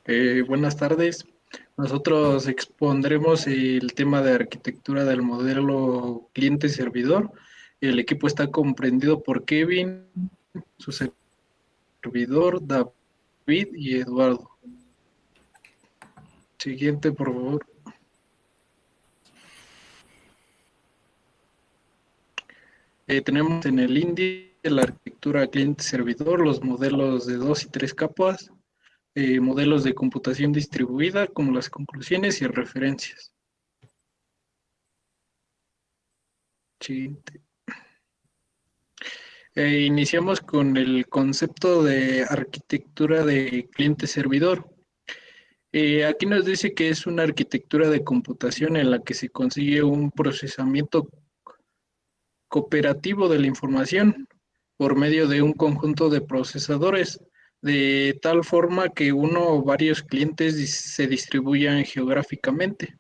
Buenas tardes. Nosotros expondremos el tema de arquitectura del modelo cliente-servidor. El equipo está comprendido por Kevin, su servidor, David y Eduardo. Siguiente, por favor. Tenemos en el índice la arquitectura cliente-servidor, los modelos de 2 y 3 capas, modelos de computación distribuida, como las conclusiones y referencias. Siguiente. Iniciamos con el concepto de arquitectura de cliente-servidor. Aquí nos dice que es una arquitectura de computación en la que se consigue un procesamiento cooperativo de la información por medio de un conjunto de procesadores, de tal forma que uno o varios clientes se distribuyan geográficamente.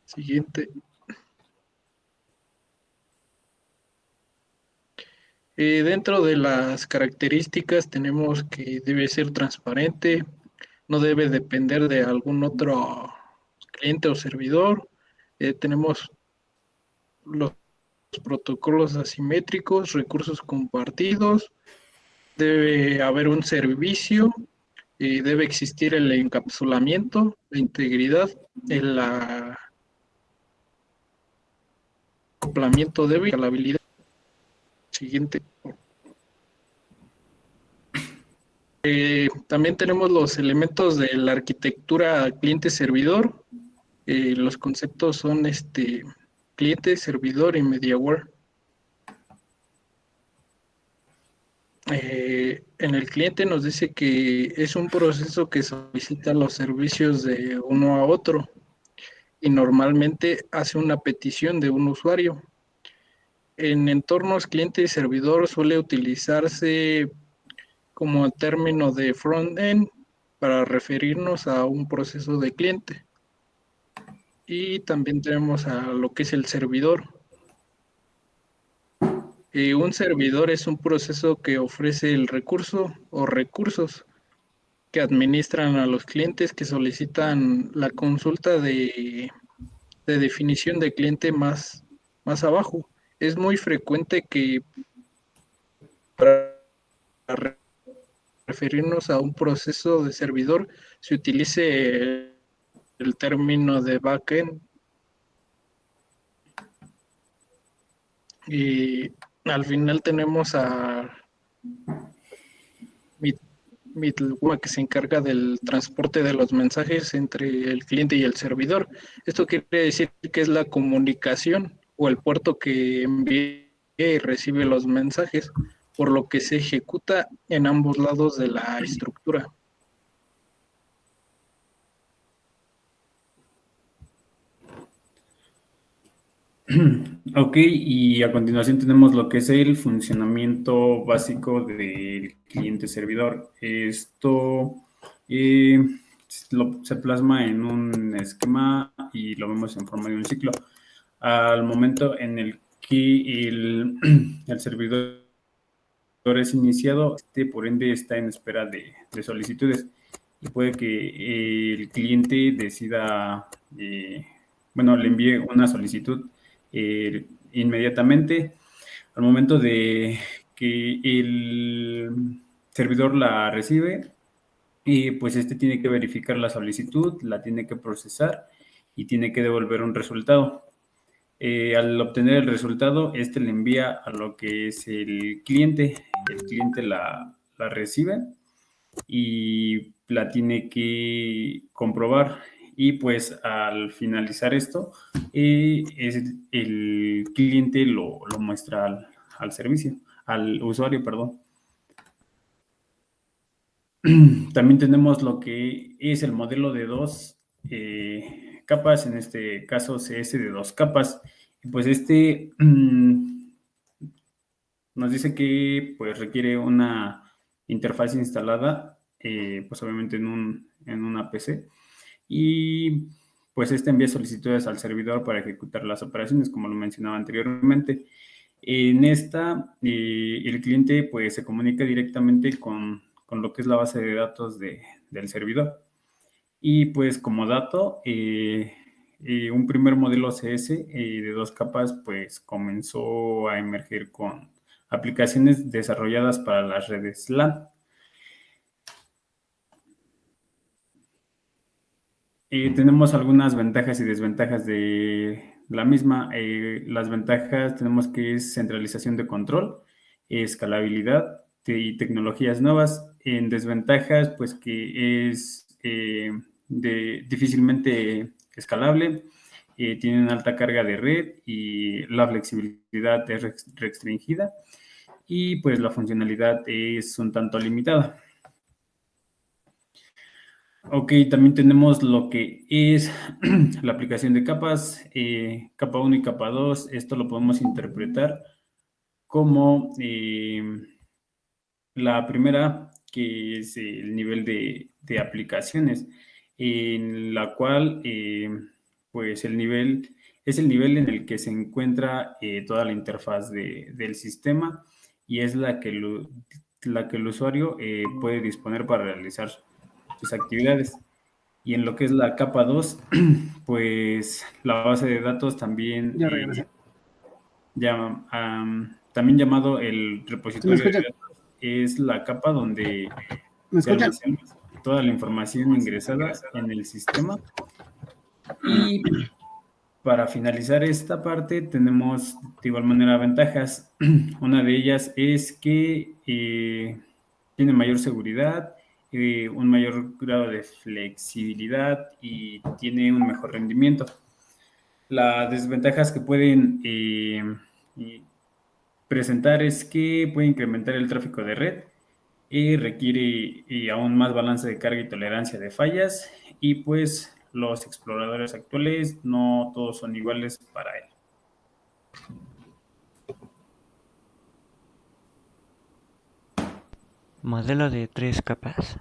Siguiente. Dentro de las características tenemos que debe ser transparente, no debe depender de algún otro cliente o servidor. Tenemos los protocolos asimétricos, recursos compartidos, debe haber un servicio, debe existir el encapsulamiento, la integridad, el acoplamiento débil, la habilidad. Siguiente. También tenemos los elementos de la arquitectura cliente-servidor. Los conceptos son cliente, servidor y mediaware. En el cliente nos dice que es un proceso que solicita los servicios de uno a otro y normalmente hace una petición de un usuario. En entornos cliente y servidor suele utilizarse como término de front-end para referirnos a un proceso de cliente. Y también tenemos a lo que es el servidor. Un servidor es un proceso que ofrece el recurso o recursos que administran a los clientes que solicitan la consulta de definición de cliente más abajo. Es muy frecuente que para referirnos a un proceso de servidor se utilice el término de backend y al final tenemos a middleware que se encarga del transporte de los mensajes entre el cliente y el servidor. Esto quiere decir que es la comunicación o el puerto que envía y recibe los mensajes, por lo que se ejecuta en ambos lados de la estructura. Ok, y a continuación tenemos lo que es el funcionamiento básico del cliente servidor. Esto se plasma en un esquema y lo vemos en forma de un ciclo. Al momento en el que el servidor es iniciado, por ende está en espera de solicitudes y puede que el cliente decida, le envíe una solicitud inmediatamente. Al momento de que el servidor la recibe, pues tiene que verificar la solicitud, la tiene que procesar y tiene que devolver un resultado. Al obtener el resultado, le envía a lo que es el cliente la recibe y la tiene que comprobar. Y pues al finalizar esto, el cliente lo muestra al servicio, al usuario, perdón. También tenemos lo que es el modelo de dos capas, en este caso CS de 2 capas. Y pues nos dice que pues requiere una interfaz instalada, pues obviamente en una PC. Y pues envía solicitudes al servidor para ejecutar las operaciones, como lo mencionaba anteriormente. En esta, el cliente pues se comunica directamente con lo que es la base de datos del servidor. Y pues como dato, un primer modelo CS de 2 capas pues comenzó a emerger con aplicaciones desarrolladas para las redes LAN. Tenemos algunas ventajas y desventajas de la misma. Las ventajas tenemos que es centralización de control, escalabilidad y tecnologías nuevas. En desventajas, pues que es difícilmente escalable, tiene una alta carga de red y la flexibilidad es restringida y pues la funcionalidad es un tanto limitada. Ok, también tenemos lo que es la aplicación de capas, capa 1 y capa 2. Esto lo podemos interpretar como la primera, que es el nivel de aplicaciones, en la cual pues el nivel es el nivel en el que se encuentra toda la interfaz del sistema y es la que el usuario puede disponer para realizar sus actividades. Y en lo que es la capa 2, pues la base de datos también, Ya regresé. también llamado el ¿Sí me repositorio de escuchan? datos, es la capa donde ¿Me se escuchan? almacena toda la información ingresada en el sistema. Y para finalizar esta parte tenemos de igual manera ventajas. Una de ellas es que tiene mayor seguridad, un mayor grado de flexibilidad y tiene un mejor rendimiento. Las desventajas que pueden presentar es que puede incrementar el tráfico de red y requiere aún más balance de carga y tolerancia de fallas y pues los exploradores actuales no todos son iguales para él. Modelo de 3 capas.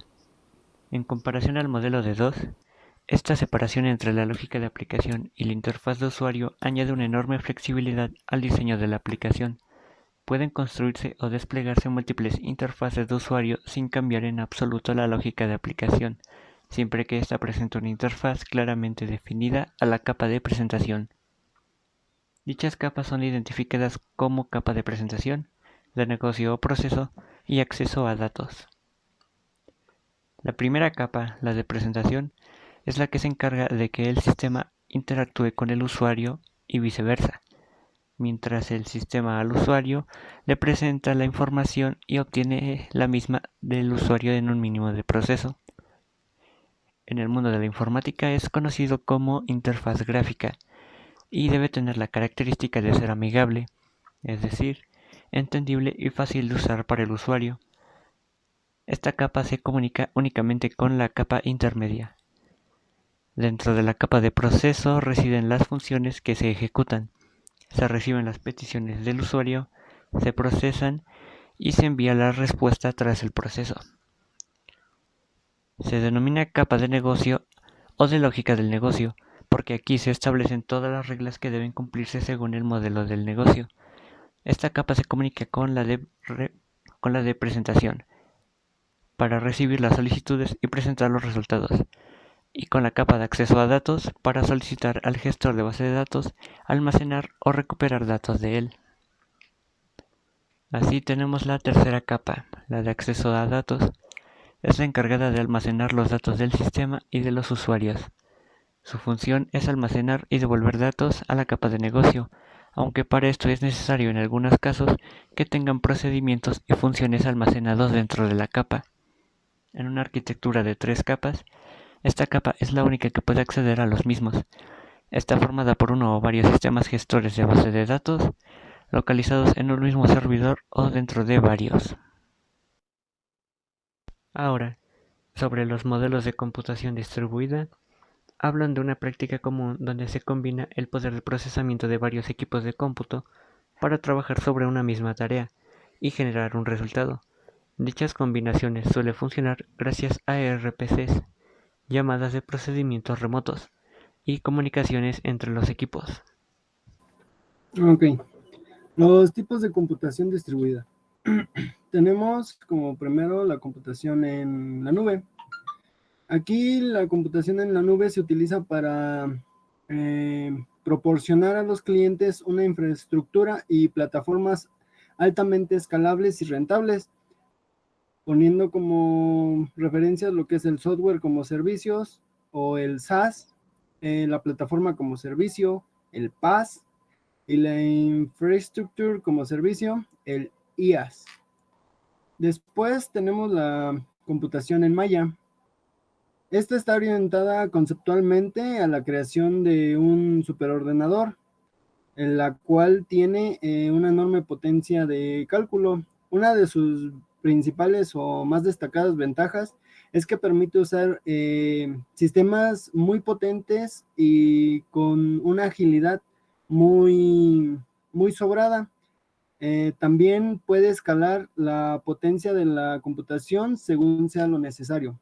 En comparación al modelo de 2, esta separación entre la lógica de aplicación y la interfaz de usuario añade una enorme flexibilidad al diseño de la aplicación. Pueden construirse o desplegarse múltiples interfaces de usuario sin cambiar en absoluto la lógica de aplicación, siempre que ésta presente una interfaz claramente definida a la capa de presentación. Dichas capas son identificadas como capa de presentación, de negocio o proceso y acceso a datos. La primera capa, la de presentación, es la que se encarga de que el sistema interactúe con el usuario y viceversa, mientras el sistema al usuario le presenta la información y obtiene la misma del usuario en un mínimo de proceso. En el mundo de la informática es conocido como interfaz gráfica y debe tener la característica de ser amigable, es decir, entendible y fácil de usar para el usuario. Esta capa se comunica únicamente con la capa intermedia. Dentro de la capa de proceso residen las funciones que se ejecutan. Se reciben las peticiones del usuario, se procesan y se envía la respuesta tras el proceso. Se denomina capa de negocio o de lógica del negocio, porque aquí se establecen todas las reglas que deben cumplirse según el modelo del negocio. Esta capa se comunica con la de presentación, para recibir las solicitudes y presentar los resultados, y con la capa de acceso a datos para solicitar al gestor de base de datos almacenar o recuperar datos de él. Así tenemos la tercera capa, la de acceso a datos. Es la encargada de almacenar los datos del sistema y de los usuarios. Su función es almacenar y devolver datos a la capa de negocio, aunque para esto es necesario en algunos casos que tengan procedimientos y funciones almacenados dentro de la capa. En una arquitectura de 3 capas, esta capa es la única que puede acceder a los mismos. Está formada por uno o varios sistemas gestores de base de datos, localizados en un mismo servidor o dentro de varios. Ahora, sobre los modelos de computación distribuida, hablan de una práctica común donde se combina el poder de procesamiento de varios equipos de cómputo para trabajar sobre una misma tarea y generar un resultado. Dichas combinaciones suelen funcionar gracias a RPCs, llamadas de procedimientos remotos, y comunicaciones entre los equipos. Ok. Los tipos de computación distribuida. tenemos como primero la computación en la nube. Aquí la computación en la nube se utiliza para proporcionar a los clientes una infraestructura y plataformas altamente escalables y rentables, poniendo como referencia lo que es el software como servicios o el SaaS, la plataforma como servicio, el PaaS, y la infraestructure como servicio, el IaaS. Después tenemos la computación en malla. Esta está orientada conceptualmente a la creación de un superordenador, en la cual tiene una enorme potencia de cálculo. Una de sus principales o más destacadas ventajas es que permite usar sistemas muy potentes y con una agilidad muy, muy sobrada. También puede escalar la potencia de la computación según sea lo necesario.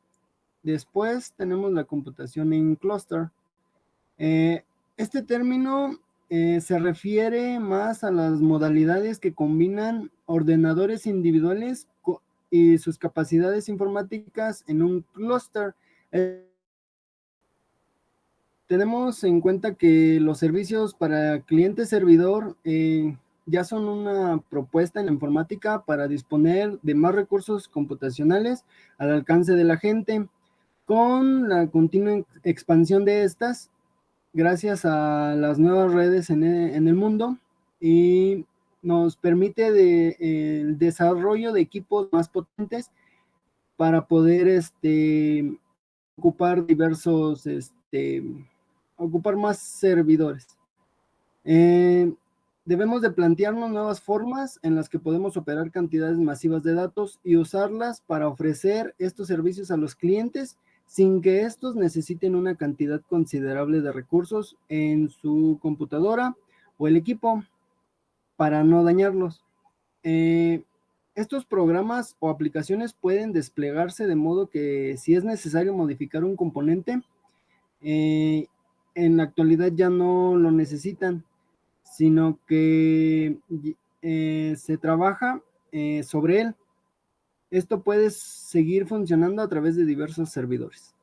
Después tenemos la computación en clúster. Este término se refiere más a las modalidades que combinan ordenadores individuales y sus capacidades informáticas en un clúster. Tenemos en cuenta que los servicios para cliente-servidor ya son una propuesta en la informática para disponer de más recursos computacionales al alcance de la gente. Con la continua expansión de estas, gracias a las nuevas redes en el mundo, y nos permite el desarrollo de equipos más potentes para poder ocupar ocupar más servidores. Debemos de plantearnos nuevas formas en las que podemos operar cantidades masivas de datos y usarlas para ofrecer estos servicios a los clientes sin que estos necesiten una cantidad considerable de recursos en su computadora o el equipo para no dañarlos. Estos programas o aplicaciones pueden desplegarse de modo que si es necesario modificar un componente, en la actualidad ya no lo necesitan, sino que se trabaja sobre él. Esto puede seguir funcionando a través de diversos servidores.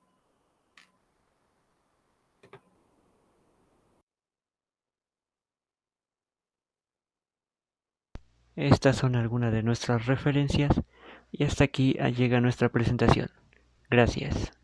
Estas son algunas de nuestras referencias y hasta aquí llega nuestra presentación. Gracias.